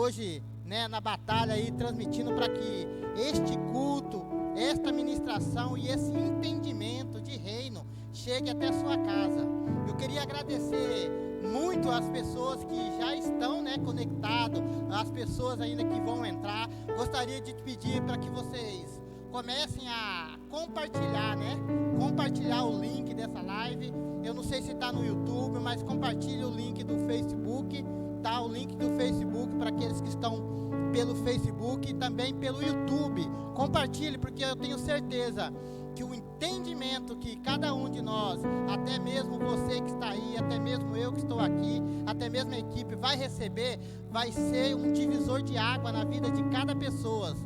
hoje, né, na batalha aí, transmitindo para que este culto, esta ministração e esse entendimento de reino chegue até a sua casa. Eu queria agradecer muito às pessoas que já estão, né, conectadas, as pessoas ainda que vão entrar. Gostaria de te pedir para que vocês comecem a compartilhar, né? Compartilhar o link dessa live. Eu não sei se está no YouTube, mas compartilhe o link do Facebook, tá? O link do Facebook para aqueles que estão pelo Facebook e também pelo YouTube. Compartilhe, porque eu tenho certeza que o entendimento que cada um de nós, até mesmo você que está aí, até mesmo eu que estou aqui, até mesmo a equipe vai receber, vai ser um divisor de água na vida de cada pessoa.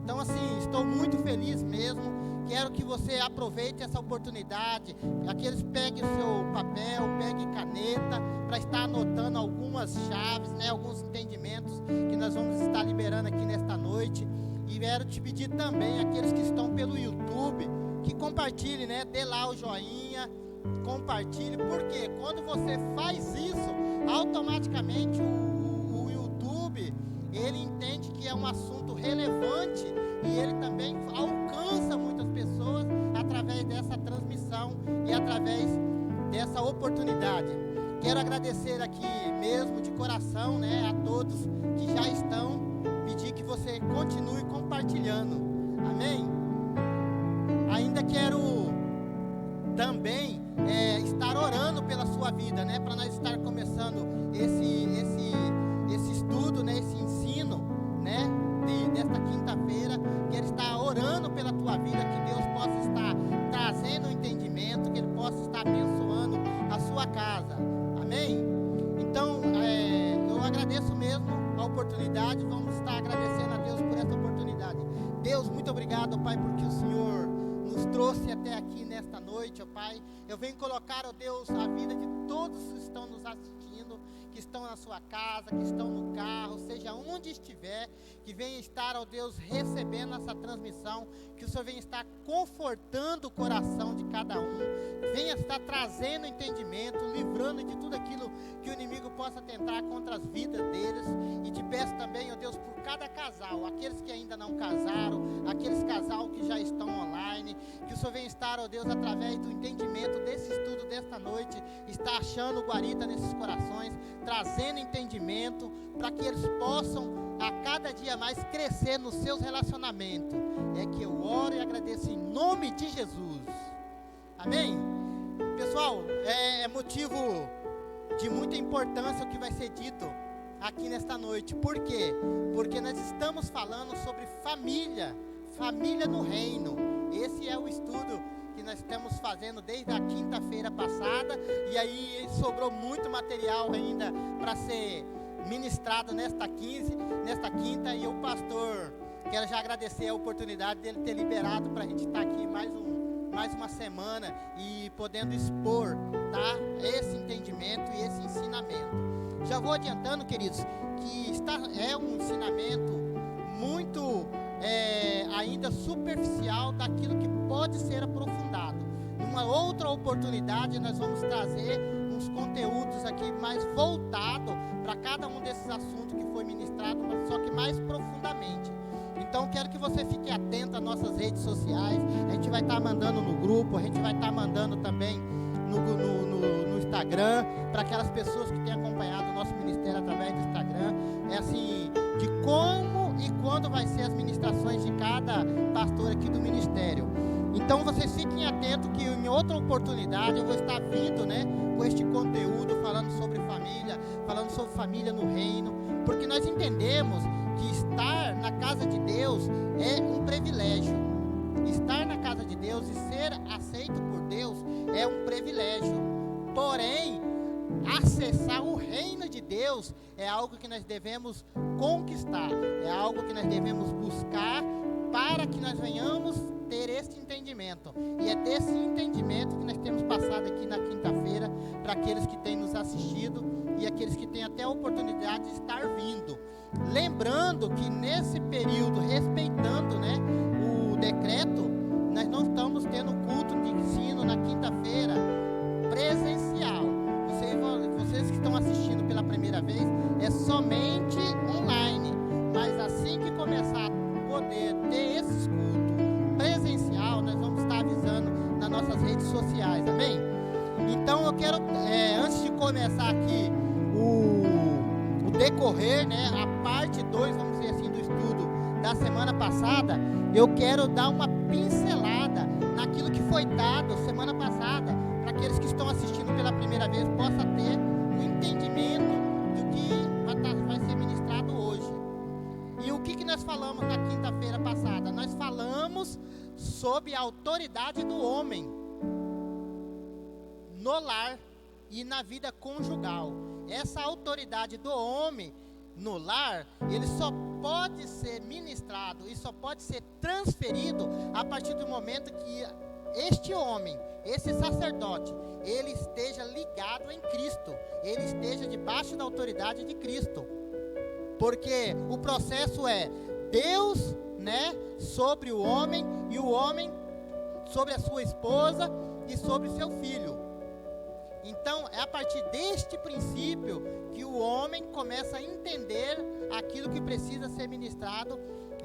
Então, assim, estou muito feliz mesmo. Quero que você aproveite essa oportunidade. Aqueles peguem o seu papel, peguem caneta, para estar anotando algumas chaves, né, alguns entendimentos que nós vamos estar liberando aqui nesta noite. E quero te pedir também, aqueles que estão pelo YouTube, que compartilhe, né, dê lá o joinha, compartilhe, porque quando você faz isso, automaticamente o YouTube, ele entende que é um assunto relevante e ele também alcança muitas pessoas através dessa transmissão e através dessa oportunidade. Quero agradecer aqui mesmo de coração, né, a todos que já estão, pedir que você continue compartilhando, amém? Ainda quero também estar orando pela sua vida, né, para nós estar começando esse estudo, né, esse ensino, né, desta quinta-feira. Quero estar orando pela tua vida, que Deus possa estar trazendo o entendimento, que Ele possa estar abençoando a sua casa, amém? Então, eu agradeço mesmo a oportunidade, vamos estar agradecendo a Deus por essa oportunidade. Deus, muito obrigado, Pai, porque o Senhor nos trouxe até aqui nesta noite, ó Pai. Eu venho colocar, ó Deus, a vida de todos que estão nos assistindo, que estão na sua casa, que estão no carro, seja onde estiver, que venha estar, ó Deus, recebendo essa transmissão, que o Senhor venha estar confortando o coração de cada um, venha estar trazendo entendimento, livrando de tudo aquilo que o inimigo possa tentar contra as vidas deles. E te peço também, ó Deus, por cada casal, aqueles que ainda não casaram, aqueles casal que já estão online, que o Senhor venha estar, ó Deus, através do entendimento desse estudo desta noite, está achando guarita nesses corações, trazendo entendimento, para que eles possam a cada dia mais crescer nos seus relacionamentos. É que eu oro e agradeço em nome de Jesus, amém? Pessoal, é motivo de muita importância o que vai ser dito aqui nesta noite. Por quê? Porque nós estamos falando sobre família, família no reino. Esse é o estudo que nós estamos fazendo desde a quinta-feira passada, e aí sobrou muito material ainda para ser ministrado nesta quinta, e o pastor, quero já agradecer a oportunidade dele ter liberado para a gente estar aqui mais uma semana e podendo expor, tá, esse entendimento e esse ensinamento. Já vou adiantando, queridos, que é um ensinamento muito ainda superficial daquilo que pode ser aprofundado. Numa outra oportunidade nós vamos trazer uns conteúdos aqui mais voltados para cada um desses assuntos que foi ministrado, mas só que mais profundamente. Então quero que você fique atento às nossas redes sociais. A gente vai estar mandando no grupo, a gente vai estar mandando também no Instagram, para aquelas pessoas que têm acompanhado o nosso ministério através do Instagram. É assim, de como e quando vai ser as ministrações de cada pastor aqui do ministério. Então vocês fiquem atentos que em outra oportunidade eu vou estar vindo, né, com este conteúdo, falando sobre família no reino, porque nós entendemos que estar na casa de Deus é um privilégio. Estar na casa de Deus e ser aceito por Deus é um privilégio. Porém, acessar o reino de Deus é algo que nós devemos conquistar, é algo que nós devemos buscar para que nós venhamos ter esse entendimento. E é desse entendimento que nós temos passado aqui na quinta-feira, para aqueles que têm nos assistido e aqueles que têm até a oportunidade de estar vindo. Lembrando que nesse período, respeitando, né, o decreto, nós não estamos tendo culto de ensino na quinta-feira presencial. Vocês que estão assistindo pela primeira vez, é somente online. sociais, amém? Então eu quero, antes de começar aqui o decorrer, né, a parte 2, vamos dizer assim, do estudo da semana passada, eu quero dar uma pincelada naquilo que foi dado semana passada, para aqueles que estão assistindo pela primeira vez, possa ter um entendimento do que vai ser ministrado hoje. E o que nós falamos na quinta-feira passada? Nós falamos sobre a autoridade do homem no lar e na vida conjugal. Essa autoridade do homem no lar, ele só pode ser ministrado e só pode ser transferido a partir do momento que este homem, esse sacerdote, ele esteja ligado em Cristo, ele esteja debaixo da autoridade de Cristo. Porque o processo é Deus, né, sobre o homem, e o homem sobre a sua esposa e sobre o seu filho. Então, é a partir deste princípio que o homem começa a entender aquilo que precisa ser ministrado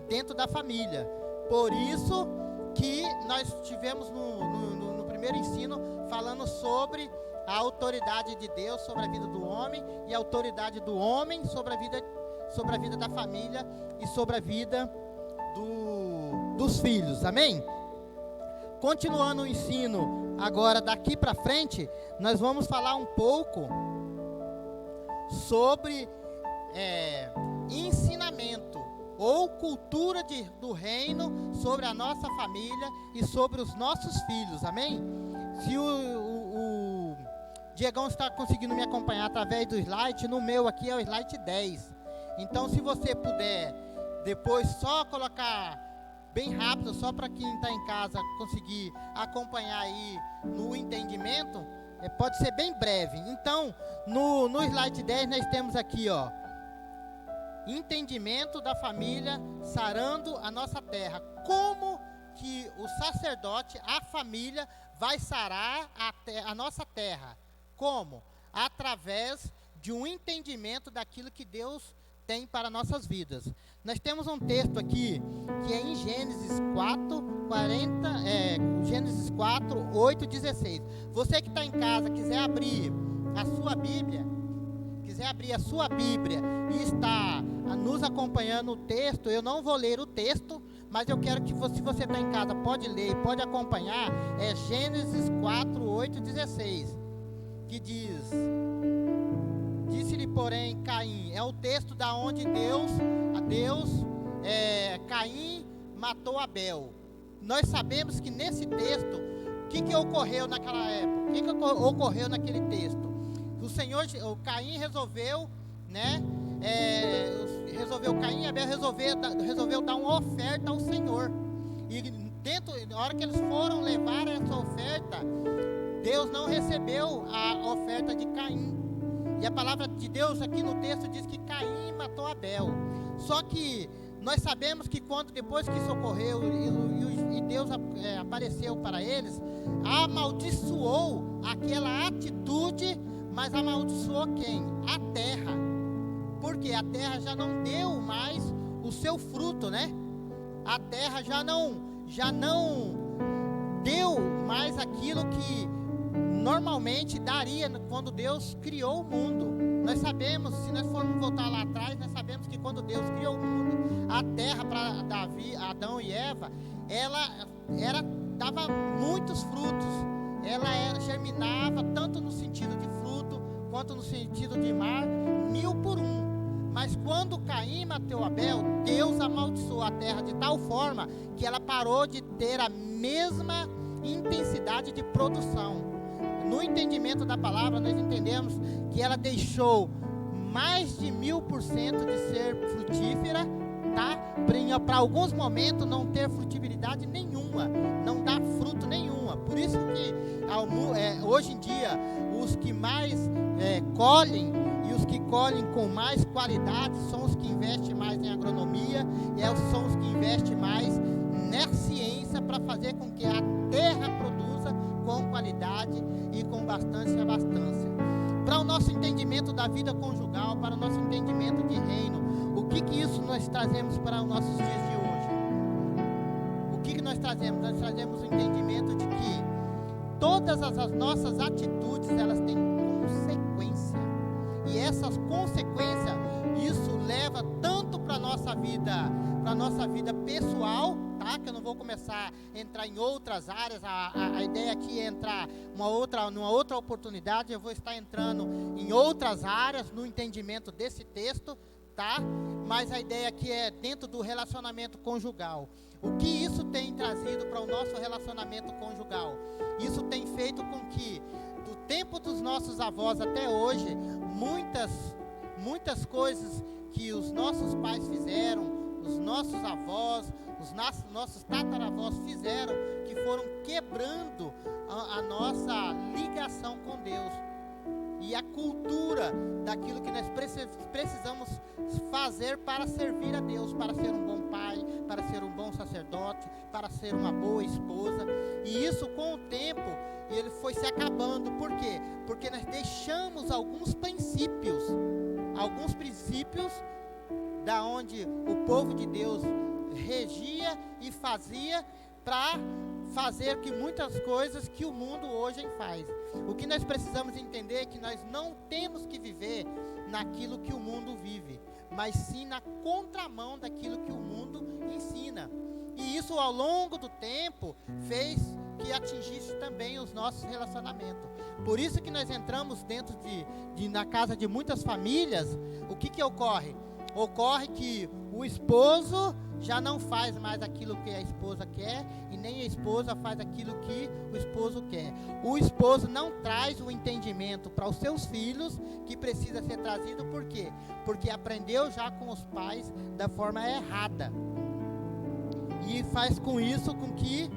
dentro da família. Por isso que nós tivemos no primeiro ensino falando sobre a autoridade de Deus sobre a vida do homem e a autoridade do homem sobre a vida da família e sobre a vida dos filhos, amém? Continuando o ensino, agora daqui para frente, nós vamos falar um pouco sobre ensinamento ou cultura do reino sobre a nossa família e sobre os nossos filhos, amém? Se o Diegão está conseguindo me acompanhar através do slide, no meu aqui é o slide 10. Então, se você puder depois só colocar bem rápido, só para quem está em casa conseguir acompanhar aí no entendimento, pode ser bem breve. Então, no slide 10 nós temos aqui, ó, entendimento da família sarando a nossa terra. Como que o sacerdote, a família, vai sarar a nossa terra? Como? Através de um entendimento daquilo que Deus tem para nossas vidas. Nós temos um texto aqui que é em Gênesis 4, 8, 16. Você que está em casa, quiser abrir a sua Bíblia e está nos acompanhando o texto, eu não vou ler o texto, mas eu quero que se você está em casa, pode ler e pode acompanhar, é Gênesis 4, 8, 16, que diz: disse-lhe, porém, Caim, é o texto da onde Caim matou Abel. Nós sabemos que nesse texto, o que ocorreu naquela época? O que ocorreu naquele texto? O Caim resolveu, né? Caim e Abel resolveu dar uma oferta ao Senhor. E na hora que eles foram levar essa oferta, Deus não recebeu a oferta de Caim. E a palavra de Deus aqui no texto diz que Caim matou Abel. Só que nós sabemos que depois que isso ocorreu e Deus apareceu para eles, amaldiçoou aquela atitude, mas amaldiçoou quem? A terra. Porque a terra já não deu mais o seu fruto, né? A terra já não deu mais aquilo que normalmente daria quando Deus criou o mundo. Nós sabemos, se nós formos voltar lá atrás, nós sabemos que quando Deus criou o mundo, a terra para Adão e Eva, ela dava muitos frutos. Ela germinava tanto no sentido de fruto quanto no sentido de mar, 1000 por 1. Mas quando Caim matou Abel, Deus amaldiçoou a terra de tal forma que ela parou de ter a mesma intensidade de produção. No entendimento da palavra, nós entendemos que ela deixou mais de 1000% de ser frutífera, tá? Para alguns momentos não ter frutibilidade nenhuma, não dá fruto nenhuma. Por isso que hoje em dia os que mais colhem e os que colhem com mais qualidade são os que investem mais em agronomia e são os que investem mais na ciência para fazer com que a terra produza com qualidade e com bastante abastança. Para o nosso entendimento da vida conjugal, para o nosso entendimento de reino, o que isso nós trazemos para os nossos dias de hoje? O que nós trazemos? Nós trazemos o entendimento de que todas as nossas atitudes, elas têm consequência. E essas consequências, isso leva tanto para a nossa vida pessoal, tá? Que eu não vou começar a entrar em outras áreas. A ideia aqui é entrar numa outra oportunidade. Eu vou estar entrando em outras áreas no entendimento desse texto, tá? Mas a ideia aqui é dentro do relacionamento conjugal. O que isso tem trazido para o nosso relacionamento conjugal? Isso tem feito com que, do tempo dos nossos avós até hoje, muitas coisas que os nossos pais fizeram, os nossos avós, os nossos tataravós fizeram, que foram quebrando a nossa ligação com Deus. E a cultura daquilo que nós precisamos fazer para servir a Deus, para ser um bom pai, para ser um bom sacerdote, para ser uma boa esposa. E isso, com o tempo, ele foi se acabando. Por quê? Porque nós deixamos alguns princípios da onde o povo de Deus regia e fazia, para fazer que muitas coisas que o mundo hoje faz. O que nós precisamos entender é que nós não temos que viver naquilo que o mundo vive, mas sim na contramão daquilo que o mundo ensina. E isso, ao longo do tempo, fez que atingisse também os nossos relacionamentos. Por isso que nós entramos dentro na casa de muitas famílias. O que ocorre? Ocorre que o esposo já não faz mais aquilo que a esposa quer, e nem a esposa faz aquilo que o esposo quer. O esposo não traz o entendimento para os seus filhos que precisa ser trazido. Por quê? Porque aprendeu já com os pais da forma errada. E faz com isso com que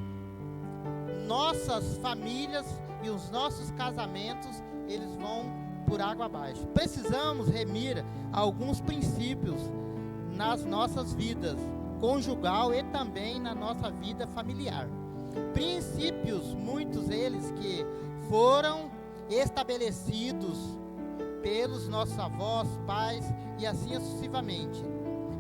nossas famílias e os nossos casamentos, eles vão por água abaixo. Precisamos remir alguns princípios nas nossas vidas conjugal e também na nossa vida familiar. Princípios, muitos eles que foram estabelecidos pelos nossos avós, pais e assim sucessivamente.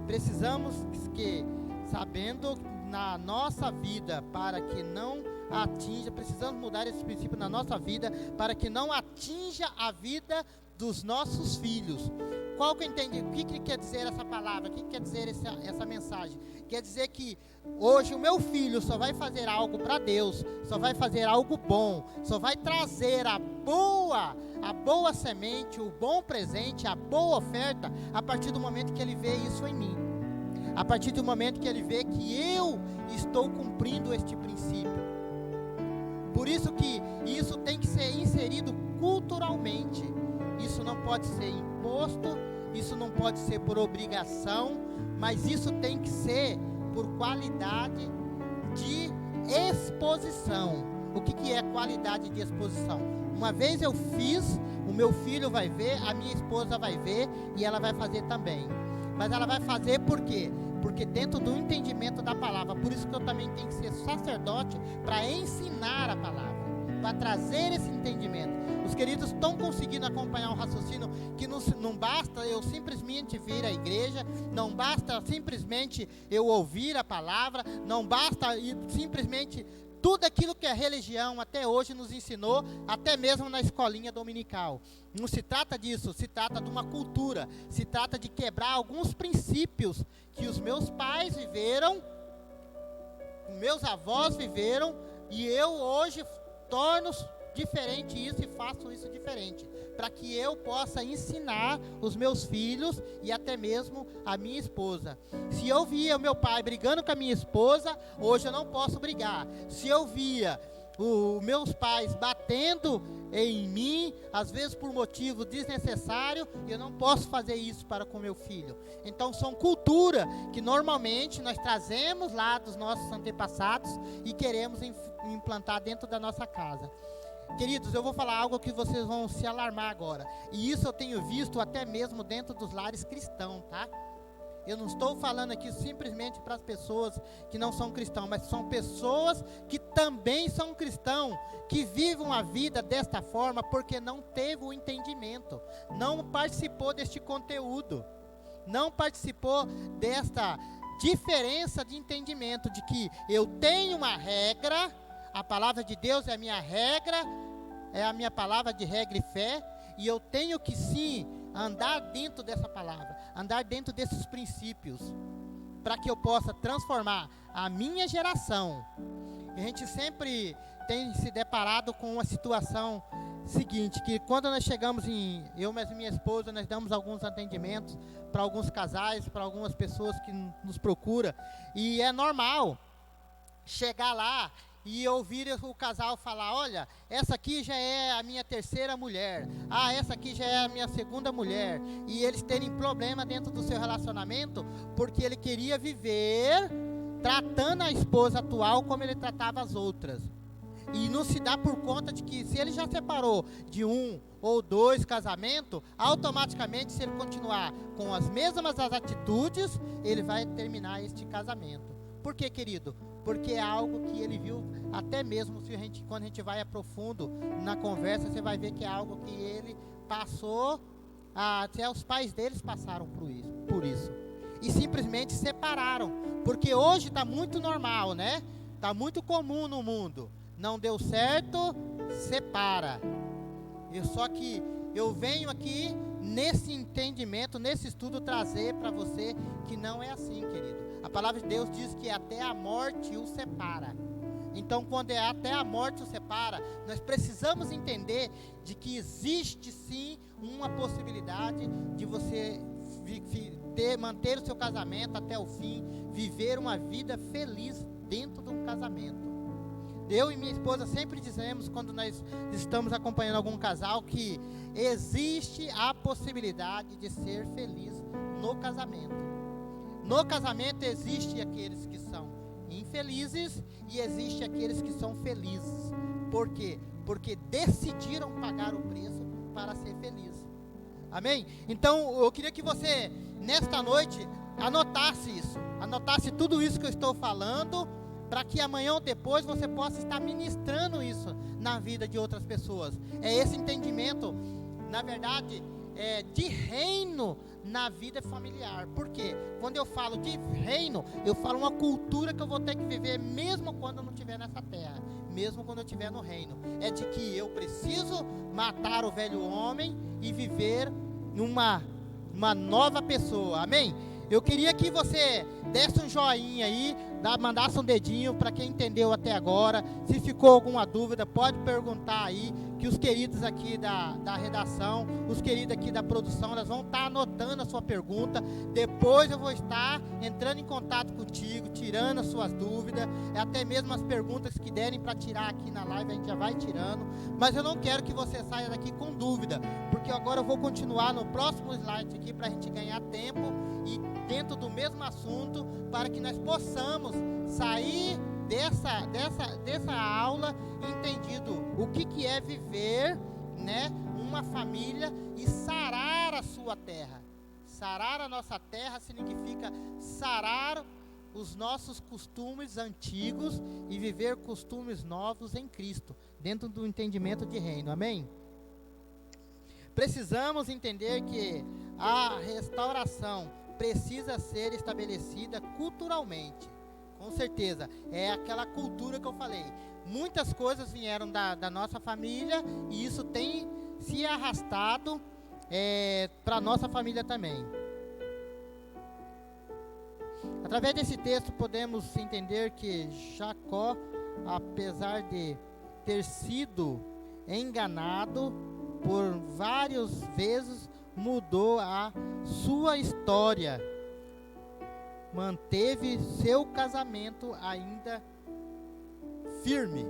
Precisamos que, sabendo na nossa vida, para que não atinja, precisamos mudar esse princípio na nossa vida, para que não atinja a vida dos nossos filhos. Qual que eu entendi? O que quer dizer essa palavra? O que quer dizer essa mensagem? Quer dizer que hoje o meu filho só vai fazer algo para Deus, só vai fazer algo bom, só vai trazer a boa semente, o bom presente, a boa oferta, a partir do momento que ele vê isso em mim. A partir do momento que ele vê que eu estou cumprindo este princípio. Por isso que isso tem que ser inserido culturalmente. Isso não pode ser imposto, isso não pode ser por obrigação, mas isso tem que ser por qualidade de exposição. O que é qualidade de exposição? Uma vez eu fiz, o meu filho vai ver, a minha esposa vai ver e ela vai fazer também. Mas ela vai fazer por quê? Porque dentro do entendimento da palavra. Por isso que eu também tenho que ser sacerdote para ensinar a palavra, para trazer esse entendimento. Os queridos estão conseguindo acompanhar um raciocínio que não basta eu simplesmente vir à igreja, não basta simplesmente eu ouvir a palavra, não basta simplesmente tudo aquilo que a religião até hoje nos ensinou, até mesmo na escolinha dominical. Não se trata disso, se trata de uma cultura, se trata de quebrar alguns princípios que os meus pais viveram, meus avós viveram, e eu hoje torno diferente isso e faço isso diferente, para que eu possa ensinar os meus filhos e até mesmo a minha esposa. Se eu via o meu pai brigando com a minha esposa, hoje eu não posso brigar. Se eu via os meus pais batendo em mim, às vezes por motivo desnecessário, eu não posso fazer isso para com meu filho. Então são cultura que normalmente nós trazemos lá dos nossos antepassados e queremos implantar dentro da nossa casa. Queridos, eu vou falar algo que vocês vão se alarmar agora. E isso eu tenho visto até mesmo dentro dos lares cristãos, tá? Eu não estou falando aqui simplesmente para as pessoas que não são cristãos, mas são pessoas que também são cristãos, que vivem a vida desta forma porque não teve o entendimento, não participou deste conteúdo, não participou desta diferença de entendimento, de que eu tenho uma regra, A palavra de Deus é a minha regra, é a minha palavra de regra e fé, e eu tenho que sim andar dentro dessa palavra, andar dentro desses princípios, para que eu possa transformar a minha geração. A gente sempre tem se deparado com uma situação seguinte, que quando nós chegamos eu e minha esposa, nós damos alguns atendimentos para alguns casais, para algumas pessoas que nos procuram, e é normal chegar lá e ouvir o casal falar: olha, essa aqui já é a minha terceira mulher, essa aqui já é a minha segunda mulher, e eles terem problema dentro do seu relacionamento, porque ele queria viver tratando a esposa atual como ele tratava as outras, e não se dá por conta de que se ele já separou de 1 ou 2 casamentos, automaticamente, se ele continuar com as mesmas atitudes, ele vai terminar este casamento. Por quê, querido? Porque é algo que ele viu, até mesmo quando a gente vai a profundo na conversa, você vai ver que é algo que ele passou, até os pais deles passaram por isso. E simplesmente separaram. Porque hoje está muito normal, né? Está muito comum no mundo. Não deu certo, separa. Só que eu venho aqui, nesse entendimento, nesse estudo, trazer para você que não é assim, querido. A palavra de Deus diz que até a morte o separa. Então, quando é até a morte o separa, nós precisamos entender de que existe sim uma possibilidade de você manter o seu casamento até o fim, viver uma vida feliz dentro do casamento. Eu e minha esposa sempre dizemos, quando nós estamos acompanhando algum casal, que existe a possibilidade de ser feliz no casamento. No casamento existe aqueles que são infelizes e existe aqueles que são felizes. Por quê? Porque decidiram pagar o preço para ser feliz. Amém? Então eu queria que você, nesta noite, anotasse isso. Anotasse tudo isso que eu estou falando, para que amanhã ou depois você possa estar ministrando isso na vida de outras pessoas. É esse entendimento, na verdade, de reino na vida familiar. Por quê? Quando eu falo de reino, eu falo uma cultura que eu vou ter que viver mesmo quando eu não estiver nessa terra, mesmo quando eu estiver no reino. É de que eu preciso matar o velho homem e viver numa nova pessoa. Amém? Eu queria que você desse um joinha aí, mandasse um dedinho para quem entendeu até agora. Se ficou alguma dúvida, pode perguntar aí, que os queridos aqui da redação, os queridos aqui da produção, elas vão estar anotando a sua pergunta. Depois eu vou estar entrando em contato contigo, tirando as suas dúvidas, até mesmo as perguntas que derem para tirar aqui na live, a gente já vai tirando. Mas eu não quero que você saia daqui com dúvida, porque agora eu vou continuar no próximo slide aqui, para a gente ganhar tempo e dentro do mesmo assunto, para que nós possamos sair dessa aula entendido o que é viver, né, uma família e sarar a sua terra. Sarar a nossa terra significa sarar os nossos costumes antigos e viver costumes novos em Cristo, dentro do entendimento de reino. Amém? Precisamos entender que a restauração precisa ser estabelecida culturalmente. Com certeza, é aquela cultura que eu falei. Muitas coisas vieram da nossa família e isso tem se arrastado para a nossa família também. Através desse texto podemos entender que Jacó, apesar de ter sido enganado por várias vezes, mudou a sua história, manteve seu casamento ainda firme.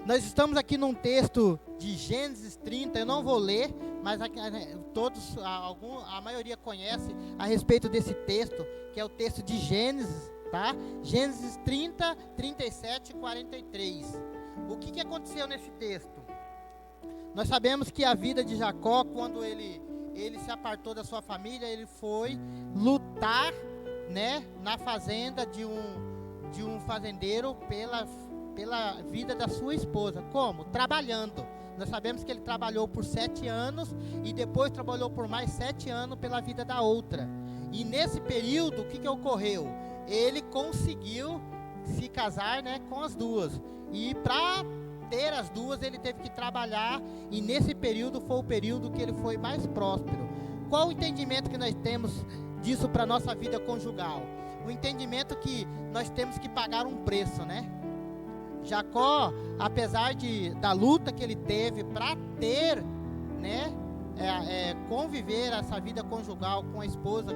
Nós estamos aqui num texto de Gênesis 30, eu não vou ler, mas a maioria conhece a respeito desse texto, que é o texto de Gênesis, tá? Gênesis 30, 37 e 43. O que aconteceu nesse texto? Nós sabemos que a vida de Jacó, quando ele se apartou da sua família, ele foi lutar, né, na fazenda de um fazendeiro pela vida da sua esposa. Como? Trabalhando. Nós sabemos que ele trabalhou por 7 anos e depois trabalhou por mais 7 anos pela vida da outra. E nesse período, o que ocorreu? Ele conseguiu se casar, né, com as duas. E para ter as duas, ele teve que trabalhar, e nesse período foi o período que ele foi mais próspero. Qual o entendimento que nós temos disso para a nossa vida conjugal? O entendimento que nós temos que pagar um preço, né? Jacó, apesar da luta que ele teve para ter, né, conviver essa vida conjugal com a esposa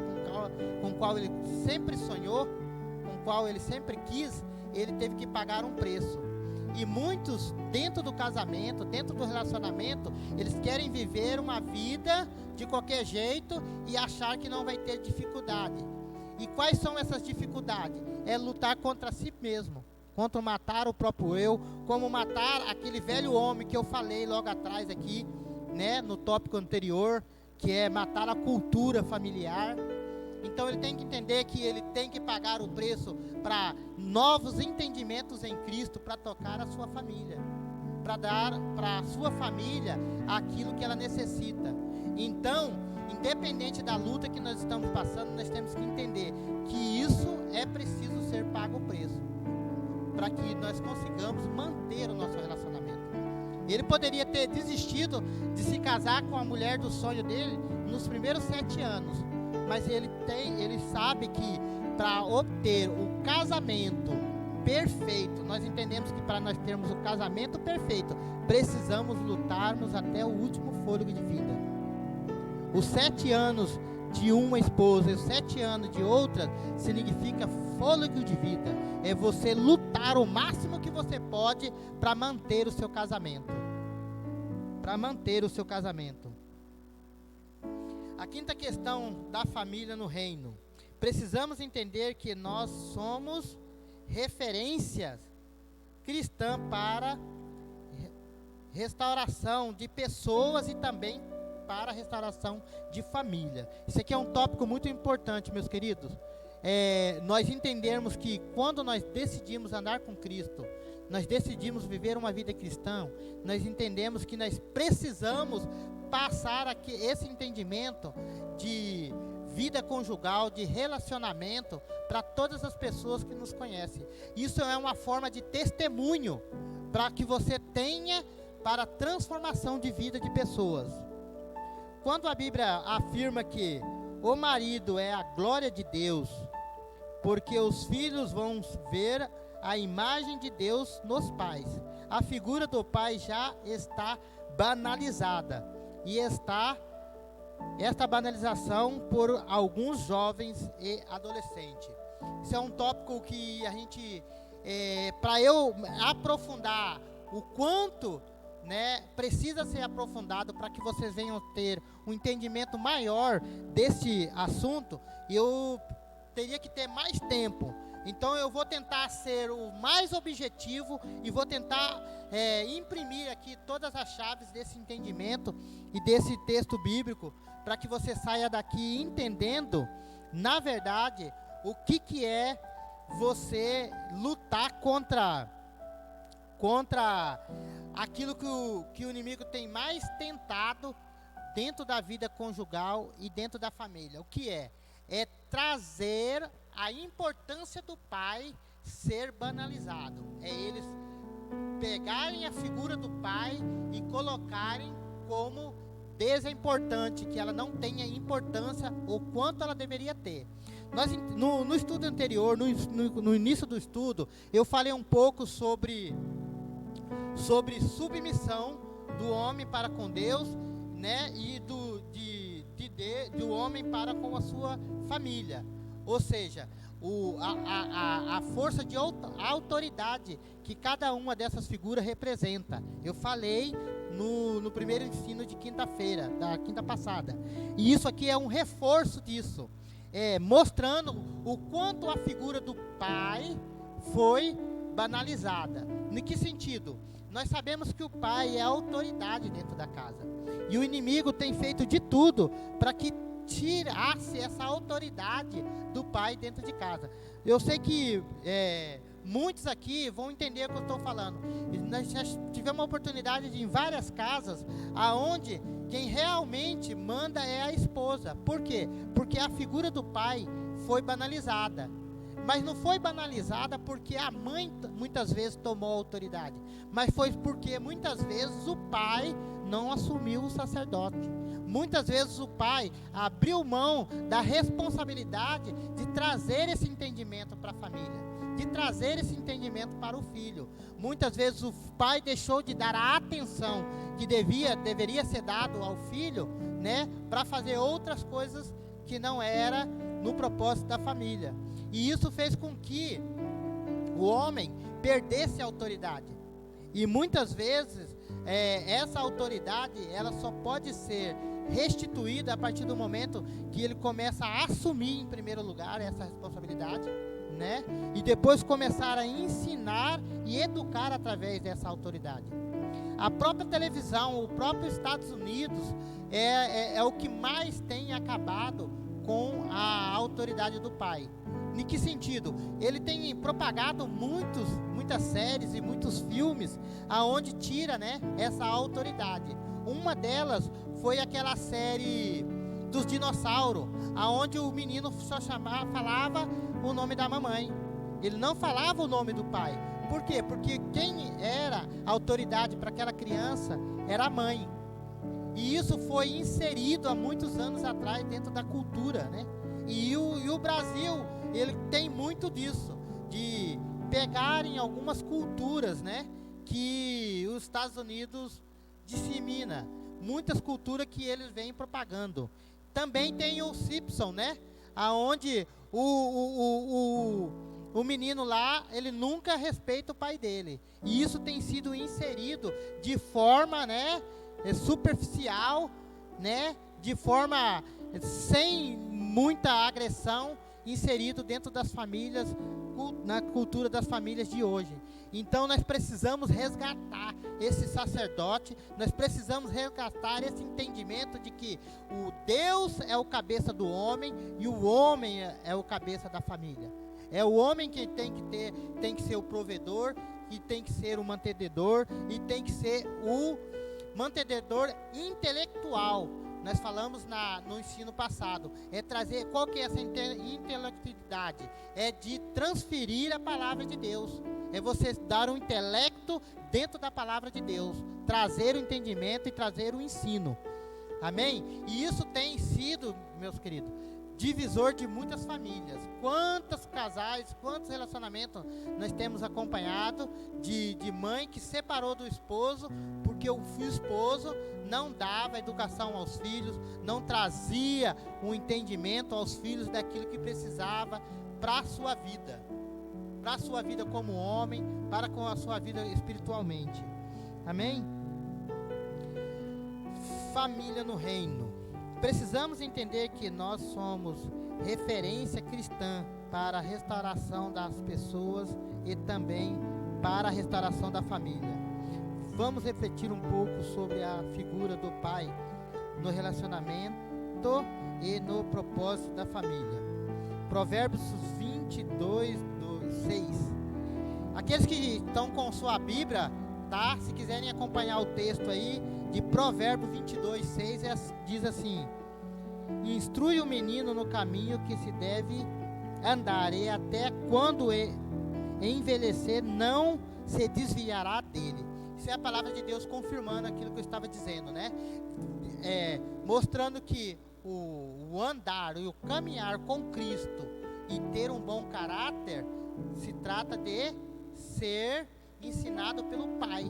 com qual ele sempre sonhou, com qual ele sempre quis, ele teve que pagar um preço. E muitos, dentro do casamento, dentro do relacionamento, eles querem viver uma vida de qualquer jeito e achar que não vai ter dificuldade. E quais são essas dificuldades? É lutar contra si mesmo, contra matar o próprio eu, como matar aquele velho homem que eu falei logo atrás aqui, né, no tópico anterior, que é matar a cultura familiar. Então ele tem que entender que ele tem que pagar o preço para novos entendimentos em Cristo, para tocar a sua família, para dar para a sua família aquilo que ela necessita. Então, independente da luta que nós estamos passando, nós temos que entender que isso é preciso ser pago o preço, para que nós consigamos manter o nosso relacionamento. Ele poderia ter desistido de se casar com a mulher do sonho dele nos primeiros 7 anos, mas ele sabe que para obter o casamento perfeito, nós entendemos que para nós termos o casamento perfeito, precisamos lutarmos até o último fôlego de vida. Os 7 anos de uma esposa e os 7 anos de outra significa fôlego de vida. É você lutar o máximo que você pode para manter o seu casamento. Para manter o seu casamento. A quinta questão da família no reino. Precisamos entender que nós somos referências cristãs para restauração de pessoas e também para a restauração de família. Isso aqui é um tópico muito importante, meus queridos. Nós entendermos que quando nós decidimos andar com Cristo, nós decidimos viver uma vida cristã, nós entendemos que nós precisamos passar aqui esse entendimento de vida conjugal, de relacionamento para todas as pessoas que nos conhecem. Isso é uma forma de testemunho para que você tenha para a transformação de vida de pessoas. Quando a Bíblia afirma que o marido é a glória de Deus, porque os filhos vão ver a imagem de Deus nos pais, a figura do pai já está banalizada, e esta banalização por alguns jovens e adolescentes. Isso é um tópico que a gente, para eu aprofundar o quanto, né, precisa ser aprofundado para que vocês venham ter um entendimento maior desse assunto, eu teria que ter mais tempo. Então eu vou tentar ser o mais objetivo e vou tentar imprimir aqui todas as chaves desse entendimento e desse texto bíblico, para que você saia daqui entendendo, na verdade, o que é você lutar contra aquilo que o inimigo tem mais tentado dentro da vida conjugal e dentro da família. O que é? É trazer a importância do pai ser banalizado. É eles pegarem a figura do pai e colocarem como desimportante, que ela não tenha importância o quanto ela deveria ter. No estudo anterior, no início do estudo, eu falei um pouco sobre submissão do homem para com Deus, né, e do homem para com a sua família. Ou seja, a força de autoridade que cada uma dessas figuras representa. Eu falei no primeiro ensino de quinta-feira, da quinta passada. E isso aqui é um reforço disso, mostrando o quanto a figura do pai foi banalizada. Em que sentido? Nós sabemos que o pai é a autoridade dentro da casa. E o inimigo tem feito de tudo para que tirasse essa autoridade do pai dentro de casa. Eu sei que muitos aqui vão entender o que eu estou falando. Nós já tivemos a oportunidade de ir em várias casas aonde quem realmente manda é a esposa. Por quê? Porque a figura do pai foi banalizada. Mas não foi banalizada porque a mãe muitas vezes tomou a autoridade, mas foi porque muitas vezes o pai não assumiu o sacerdote. Muitas vezes o pai abriu mão da responsabilidade de trazer esse entendimento para a família, de trazer esse entendimento para o filho. Muitas vezes o pai deixou de dar a atenção que deveria ser dado ao filho, né, para fazer outras coisas que não era no propósito da família. E isso fez com que o homem perdesse a autoridade. E muitas vezes essa autoridade ela só pode ser restituída a partir do momento que ele começa a assumir em primeiro lugar essa responsabilidade, né? E depois começar a ensinar e educar através dessa autoridade. A própria televisão, o próprio Estados Unidos é o que mais tem acabado com a autoridade do pai. Em que sentido? Ele tem propagado muitas séries e muitos filmes aonde tira, né, essa autoridade. Uma delas foi aquela série dos dinossauros, aonde o menino só falava o nome da mamãe. Ele não falava o nome do pai. Por quê? Porque quem era a autoridade para aquela criança era a mãe. E isso foi inserido há muitos anos atrás dentro da cultura, né? E o Brasil, ele tem muito disso, de pegarem algumas culturas, né, que os Estados Unidos dissemina, muitas culturas que eles vêm propagando. Também tem o Simpson, né, aonde o menino lá, ele nunca respeita o pai dele. E isso tem sido inserido de forma, né, superficial, né, de forma sem muita agressão, inserido dentro das famílias, na cultura das famílias de hoje. Então nós precisamos resgatar esse sacerdote, nós precisamos resgatar esse entendimento de que o Deus é o cabeça do homem e o homem é o cabeça da família. É o homem que tem que ser o provedor, e tem que ser o mantenedor, e tem que ser o mantenedor intelectual. Nós falamos no ensino passado, é trazer, qual que é essa intelectualidade? É de transferir a palavra de Deus, é você dar um intelecto dentro da palavra de Deus, trazer o entendimento e trazer o ensino, amém? E isso tem sido, meus queridos, divisor de muitas famílias. Quantos casais, quantos relacionamentos nós temos acompanhado de mãe que separou do esposo, porque o esposo não dava educação aos filhos, não trazia um entendimento aos filhos daquilo que precisava para a sua vida como homem, para com a sua vida espiritualmente, amém? Família no reino. Precisamos entender que nós somos referência cristã para a restauração das pessoas e também para a restauração da família. Vamos refletir um pouco sobre a figura do pai no relacionamento e no propósito da família. Provérbios 22, 6. Aqueles que estão com sua Bíblia, tá? Se quiserem acompanhar o texto aí, de Provérbios 22, 6, diz assim: instrui o menino no caminho que se deve andar, e até quando envelhecer não se desviará dele. Isso é a palavra de Deus confirmando aquilo que eu estava dizendo, né? Mostrando que o andar e o caminhar com Cristo e ter um bom caráter se trata de ser ensinado pelo Pai.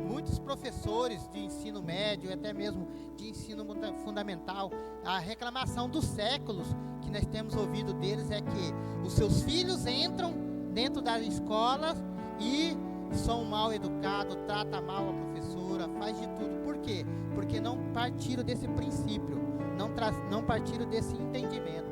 Muitos professores de ensino médio e até mesmo de ensino fundamental, a reclamação dos séculos que nós temos ouvido deles é que os seus filhos entram dentro das escolas e são mal educados, tratam mal a professora, faz de tudo. Por quê? Porque não partiram desse princípio, não partiram desse entendimento.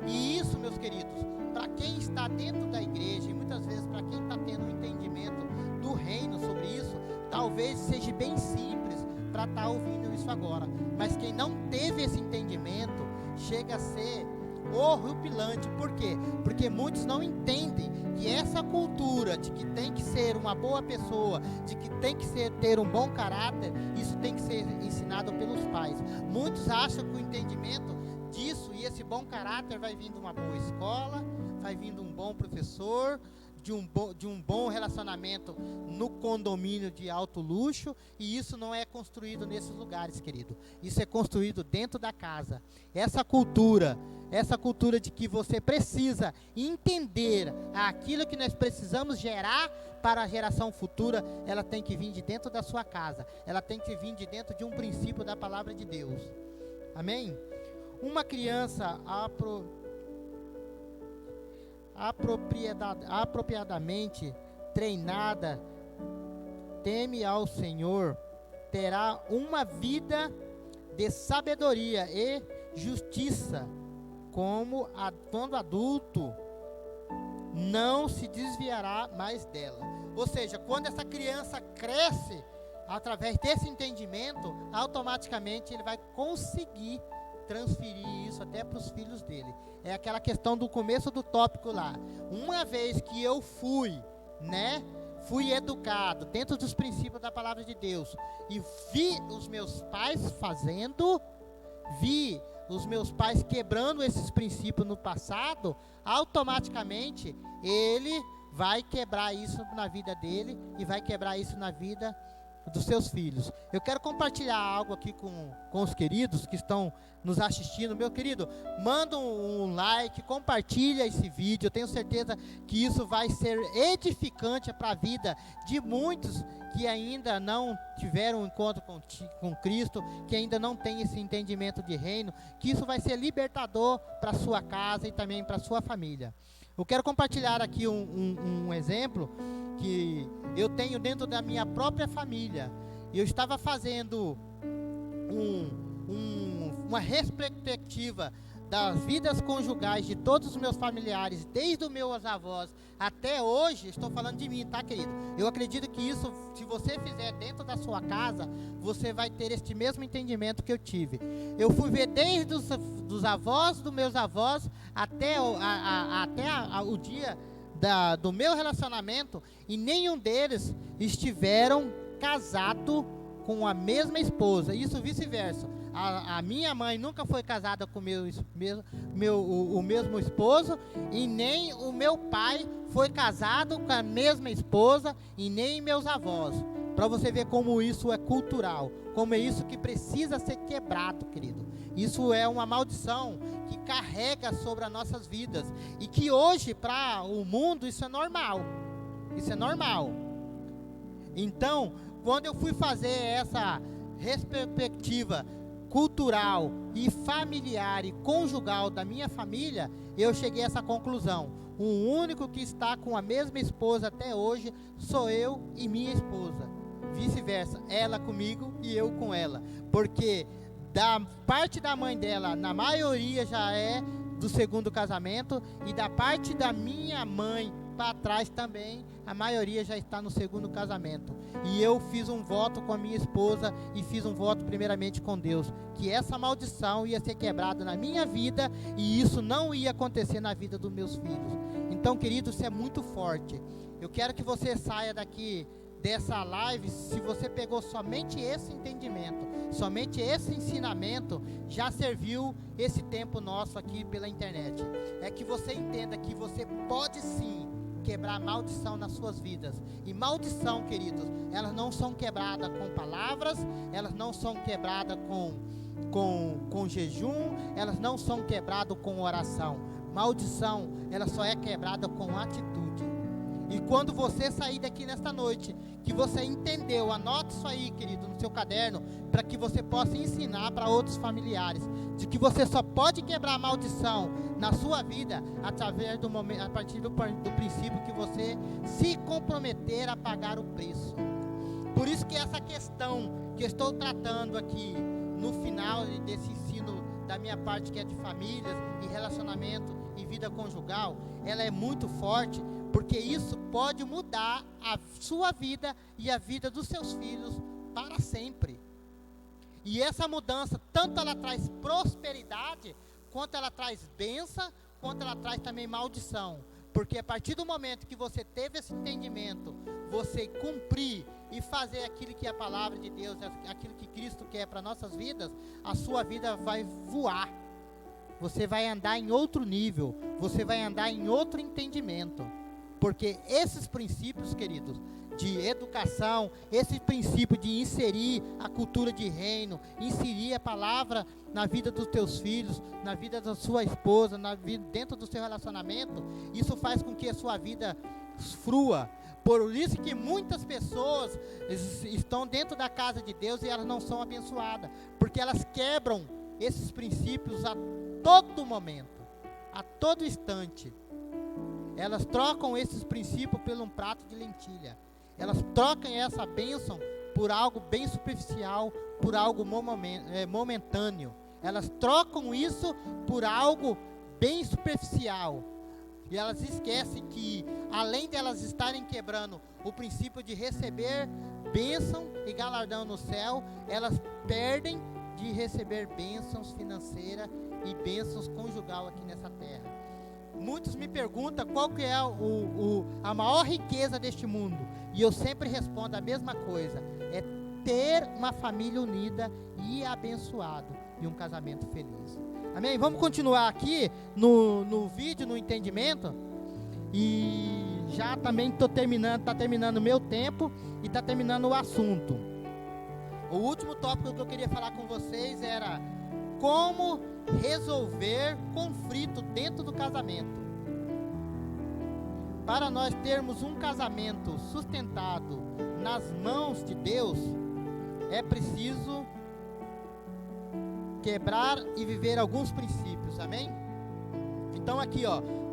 E isso, meus queridos, para quem está dentro da igreja e muitas vezes para quem está tendo um entendimento do reino sobre isso, talvez seja bem simples para estar ouvindo isso agora, mas quem não teve esse entendimento chega a ser horripilante. Por quê? Porque muitos não entendem que essa cultura de que tem que ser uma boa pessoa, de que tem que ter um bom caráter, isso tem que ser ensinado pelos pais. Muitos acham que o entendimento disso e esse esse bom caráter vai vir de uma boa escola, vai vir de um bom professor, de um bom relacionamento no condomínio de alto luxo, e isso não é construído nesses lugares, querido. Isso é construído dentro da casa. Essa cultura de que você precisa entender aquilo que nós precisamos gerar para a geração futura, ela tem que vir de dentro da sua casa. Ela tem que vir de dentro de um princípio da palavra de Deus. Amém? Uma criança apropriadamente treinada, teme ao Senhor, terá uma vida de sabedoria e justiça, quando adulto, não se desviará mais dela. Ou seja, quando essa criança cresce, através desse entendimento, automaticamente ele vai conseguir transferir isso até para os filhos dele. É aquela questão do começo do tópico lá. Uma vez que eu fui educado dentro dos princípios da palavra de Deus, e vi os meus pais fazendo, vi os meus pais quebrando esses princípios no passado, automaticamente ele vai quebrar isso na vida dele e vai quebrar isso na vida dos seus filhos. Eu quero compartilhar algo aqui com os queridos que estão nos assistindo. Meu querido, manda um like, compartilha esse vídeo. Eu tenho certeza que isso vai ser edificante para a vida de muitos que ainda não tiveram um encontro com Cristo, que ainda não tem esse entendimento de reino, que isso vai ser libertador para a sua casa e também para a sua família. Eu quero compartilhar aqui um exemplo que eu tenho dentro da minha própria família. Eu estava fazendo uma retrospectiva das vidas conjugais de todos os meus familiares, desde os meus avós até hoje. Estou falando de mim, tá, querido? Eu acredito que isso, se você fizer dentro da sua casa, você vai ter este mesmo entendimento que eu tive. Eu fui ver desde dos avós dos meus avós até o dia do meu relacionamento, e nenhum deles estiveram casados com a mesma esposa. Isso vice-versa. A minha mãe nunca foi casada com o mesmo esposo, e nem o meu pai foi casado com a mesma esposa, e nem meus avós. Para você ver como isso é cultural, como é isso que precisa ser quebrado, querido. Isso é uma maldição que carrega sobre as nossas vidas, e que hoje para o mundo isso é normal. Isso é normal. Então, quando eu fui fazer essa retrospectiva cultural e familiar e conjugal da minha família, eu cheguei a essa conclusão: o único que está com a mesma esposa até hoje sou eu e minha esposa. Vice-versa, ela comigo e eu com ela, porque da parte da mãe dela, na maioria já é do segundo casamento, e da parte da minha mãe para trás também, a maioria já está no segundo casamento. E eu fiz um voto com a minha esposa, e fiz um voto primeiramente com Deus, que essa maldição ia ser quebrada na minha vida, e isso não ia acontecer na vida dos meus filhos. Então, querido, isso é muito forte. Eu quero que você saia daqui dessa live, se você pegou somente esse entendimento, somente esse ensinamento, já serviu esse tempo nosso aqui pela internet. É que você entenda que você pode sim quebrar maldição nas suas vidas. E maldição, queridos, elas não são quebradas com palavras, elas não são quebradas com jejum, elas não são quebradas com oração. Maldição, ela só é quebrada com atitude. E quando você sair daqui nesta noite, que você entendeu, anote isso aí, querido, no seu caderno, para que você possa ensinar para outros familiares, de que você só pode quebrar a maldição na sua vida através do momento, a partir do princípio que você se comprometer a pagar o preço. Por isso que essa questão que eu estou tratando aqui no final desse ensino da minha parte, que é de famílias e relacionamento e vida conjugal, ela é muito forte, porque isso pode mudar a sua vida e a vida dos seus filhos para sempre. E essa mudança, tanto ela traz prosperidade, quanto ela traz bênção, quanto ela traz também maldição. Porque a partir do momento que você teve esse entendimento, você cumprir e fazer aquilo que é a palavra de Deus, aquilo que Cristo quer para nossas vidas, a sua vida vai voar. você vai andar em outro nível, você vai andar em outro entendimento. Porque esses princípios, queridos, de educação, esse princípio de inserir a cultura de reino, inserir a palavra na vida dos teus filhos, na vida da sua esposa, dentro do seu relacionamento, isso faz com que a sua vida frua. Por isso que muitas pessoas estão dentro da casa de Deus e elas não são abençoadas, porque elas quebram esses princípios a todo momento, a todo instante. Elas trocam esses princípios por um prato de lentilha. Elas trocam essa bênção por algo bem superficial, por algo momentâneo. Elas trocam isso por algo bem superficial. E elas esquecem que, além de elas estarem quebrando o princípio de receber bênção e galardão no céu, elas perdem de receber bênçãos financeiras e bênçãos conjugal aqui nessa terra. Muitos me perguntam qual que é a maior riqueza deste mundo. E eu sempre respondo a mesma coisa. É ter uma família unida e abençoado e um casamento feliz. Amém? Vamos continuar aqui no vídeo, no entendimento. E já também está terminando o meu tempo e está terminando o assunto. O último tópico que eu queria falar com vocês era como resolver conflito dentro do casamento. Para nós termos um casamento sustentado nas mãos de Deus, é preciso quebrar e viver alguns princípios, amém? Então aqui,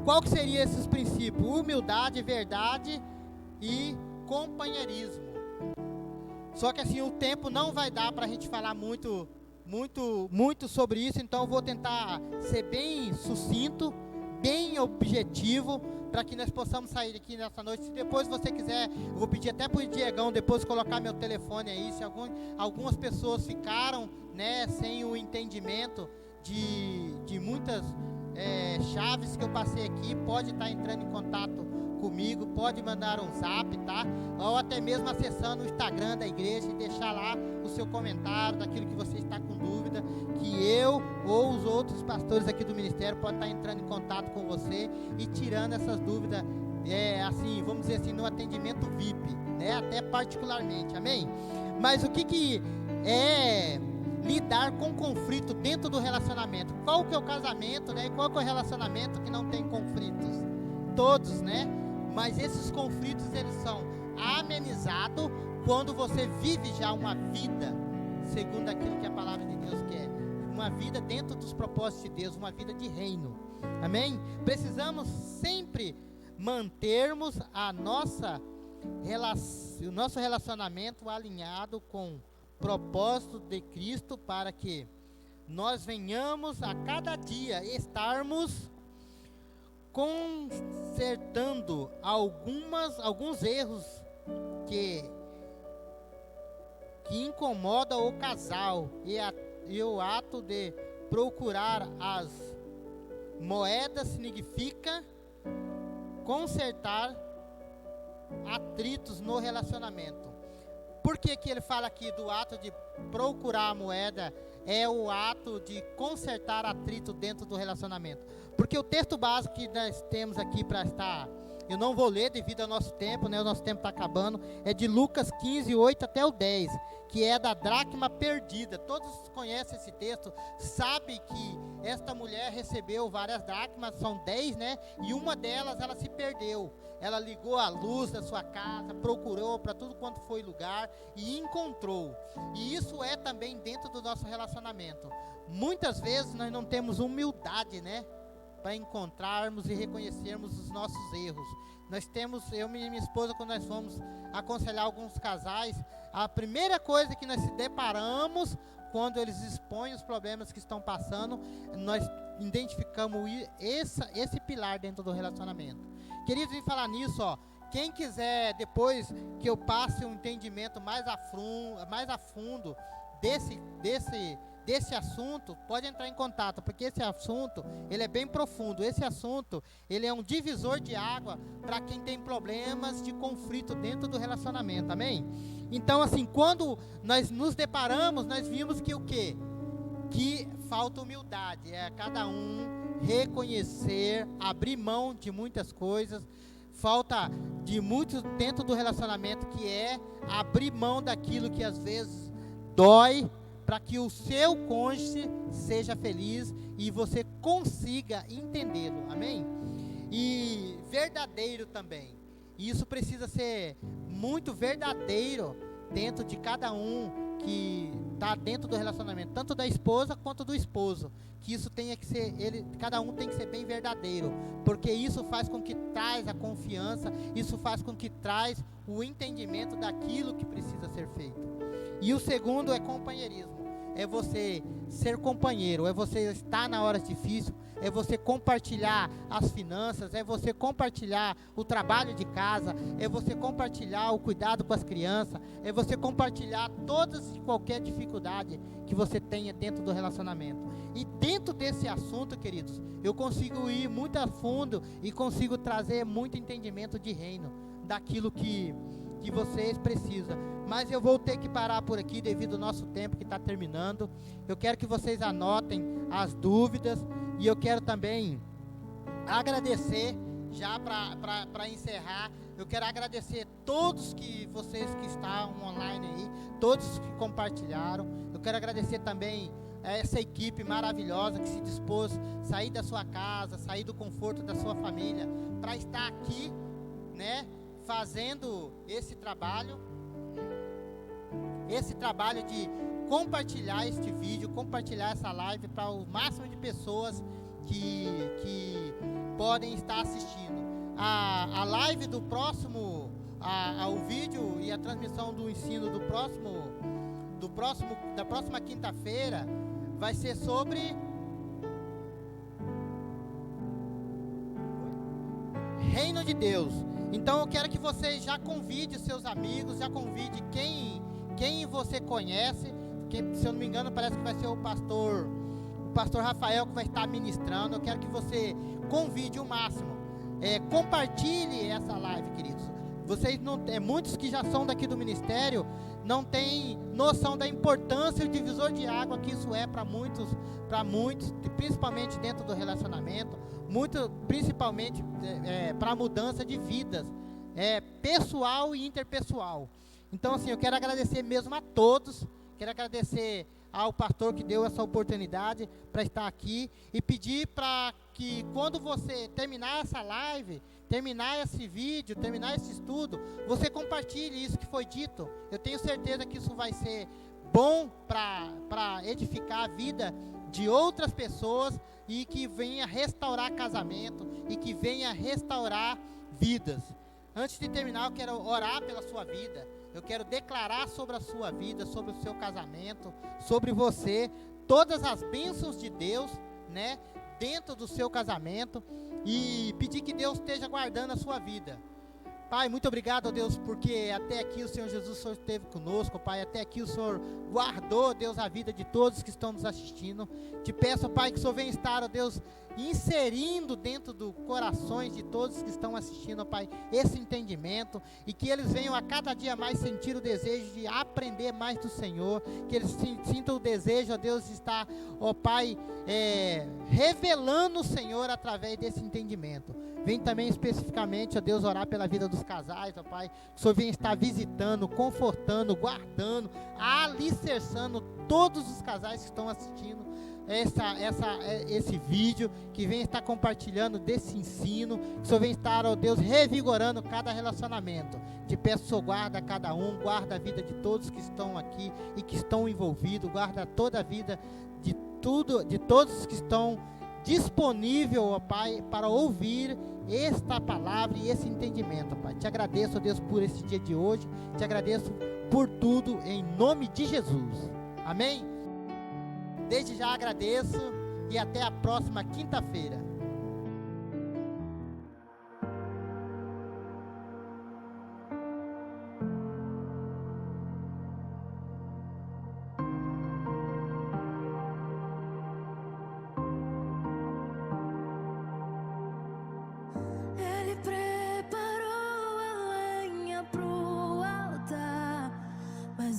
qual que seria esses princípios? Humildade, verdade e companheirismo. Só que assim, o tempo não vai dar para a gente falar muito sobre isso, então eu vou tentar ser bem sucinto, bem objetivo, para que nós possamos sair aqui nessa noite. Se depois você quiser, eu vou pedir até para o Diegão depois colocar meu telefone aí, se algumas pessoas ficaram, né, sem o entendimento de muitas chaves que eu passei aqui, pode estar entrando em contato comigo, pode mandar um zap, tá? Ou até mesmo acessando o Instagram da igreja e deixar lá o seu comentário daquilo que você está com dúvida, que eu ou os outros pastores aqui do ministério podem estar entrando em contato com você e tirando essas dúvidas, assim, vamos dizer assim, no atendimento VIP, né? Até particularmente, amém? Mas o que é lidar com conflito dentro do relacionamento? Qual que é o casamento, né? E qual que é o relacionamento que não tem conflitos? Todos, né? Mas esses conflitos, eles são amenizados quando você vive já uma vida segundo aquilo que a palavra de Deus quer. Uma vida dentro dos propósitos de Deus, uma vida de reino. Amém? Precisamos sempre mantermos o nosso relacionamento alinhado com o propósito de Cristo, para que nós venhamos a cada dia estarmos consertando alguns erros que incomodam o casal e o ato de procurar as moedas significa consertar atritos no relacionamento. Por que ele fala aqui do ato de procurar a moeda? É o ato de consertar atrito dentro do relacionamento. Porque o texto básico que nós temos aqui para estar, eu não vou ler devido ao nosso tempo, né? O nosso tempo está acabando. É de Lucas 15, 8 até o 10, que é da dracma perdida. Todos conhecem esse texto, sabem que esta mulher recebeu várias dracmas, são 10, né? E uma delas, ela se perdeu. Ela ligou a luz da sua casa, procurou para tudo quanto foi lugar e encontrou. E isso é também dentro do nosso relacionamento. Muitas vezes nós não temos humildade, né? Para encontrarmos e reconhecermos os nossos erros. Nós temos, eu e minha esposa, quando nós fomos aconselhar alguns casais, a primeira coisa que nós se deparamos quando eles expõem os problemas que estão passando, nós identificamos esse pilar dentro do relacionamento. Queridos, em falar nisso, quem quiser depois que eu passe um entendimento mais a fundo desse assunto, pode entrar em contato, porque esse assunto, ele é bem profundo. Esse assunto, ele é um divisor de água para quem tem problemas de conflito dentro do relacionamento, amém? Então, assim, quando nós nos deparamos, nós vimos que o quê? que falta humildade, é cada um reconhecer, abrir mão de muitas coisas. Falta de muito dentro do relacionamento, que é abrir mão daquilo que às vezes dói, para que o seu cônjuge seja feliz e você consiga entendê-lo, amém? E verdadeiro também, isso precisa ser muito verdadeiro dentro de cada um que está dentro do relacionamento, tanto da esposa quanto do esposo, que isso tenha que ser, cada um tem que ser bem verdadeiro, porque isso faz com que traz a confiança, isso faz com que traz o entendimento daquilo que precisa ser feito. E o segundo é companheirismo, é você ser companheiro, é você estar na hora difícil, é você compartilhar as finanças, é você compartilhar o trabalho de casa, é você compartilhar o cuidado com as crianças, é você compartilhar todas e qualquer dificuldade que você tenha dentro do relacionamento. E dentro desse assunto, queridos, eu consigo ir muito a fundo e consigo trazer muito entendimento de reino, daquilo que vocês precisam. Mas eu vou ter que parar por aqui devido ao nosso tempo que está terminando. Eu quero que vocês anotem as dúvidas. E eu quero também agradecer, já para encerrar, eu quero agradecer todos vocês que estão online aí, todos que compartilharam. Eu quero agradecer também essa equipe maravilhosa que se dispôs a sair da sua casa, sair do conforto da sua família, para estar aqui, né, fazendo esse trabalho de compartilhar este vídeo, compartilhar essa live para o máximo de pessoas que podem estar assistindo. A live do próximo, o vídeo e a transmissão do ensino da próxima quinta-feira vai ser sobre Reino de Deus. Então eu quero que você já convide seus amigos, já convide quem você conhece. Que, se eu não me engano, parece que vai ser o pastor Rafael que vai estar ministrando. Eu quero que você convide o máximo. Compartilhe essa live, queridos. Vocês muitos que já são daqui do ministério não têm noção da importância e o divisor de água que isso é para muitos, principalmente dentro do relacionamento, principalmente para a mudança de vidas, pessoal e interpessoal. Então, assim, eu quero agradecer mesmo a todos. Quero agradecer ao pastor que deu essa oportunidade para estar aqui e pedir para que quando você terminar essa live, terminar esse vídeo, terminar esse estudo, você compartilhe isso que foi dito. Eu tenho certeza que isso vai ser bom para edificar a vida de outras pessoas e que venha restaurar casamento e que venha restaurar vidas. Antes de terminar, eu quero orar pela sua vida. Eu quero declarar sobre a sua vida, sobre o seu casamento, sobre você, todas as bênçãos de Deus, né, dentro do seu casamento, e pedir que Deus esteja guardando a sua vida. Pai, muito obrigado, ó Deus, porque até aqui o Senhor Jesus, o Senhor esteve conosco, Pai, até aqui o Senhor guardou, Deus, a vida de todos que estão nos assistindo. Te peço, Pai, que o Senhor venha estar, ó Deus, inserindo dentro do corações de todos que estão assistindo, ó Pai, esse entendimento, e que eles venham a cada dia mais sentir o desejo de aprender mais do Senhor, que eles sintam o desejo, ó Deus, de estar, ó Pai, revelando o Senhor através desse entendimento. Vem também especificamente, ó Deus, orar pela vida dos casais, ó Pai. Que o Senhor venha estar visitando, confortando, guardando, alicerçando todos os casais que estão assistindo esse vídeo, que venha estar compartilhando desse ensino, que o Senhor venha estar, ó Deus, revigorando cada relacionamento. Te peço, Senhor, guarda cada um, guarda a vida de todos que estão aqui e que estão envolvidos, guarda toda a vida de todos que estão disponível, ó Pai, para ouvir esta palavra e esse entendimento, Pai. Te agradeço, ó Deus, por esse dia de hoje. Te agradeço por tudo, em nome de Jesus. Amém? Desde já agradeço e até a próxima quinta-feira.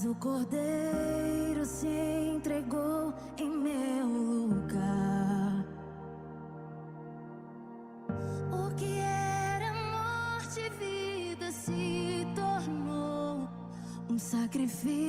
O Cordeiro se entregou em meio. sacrifício.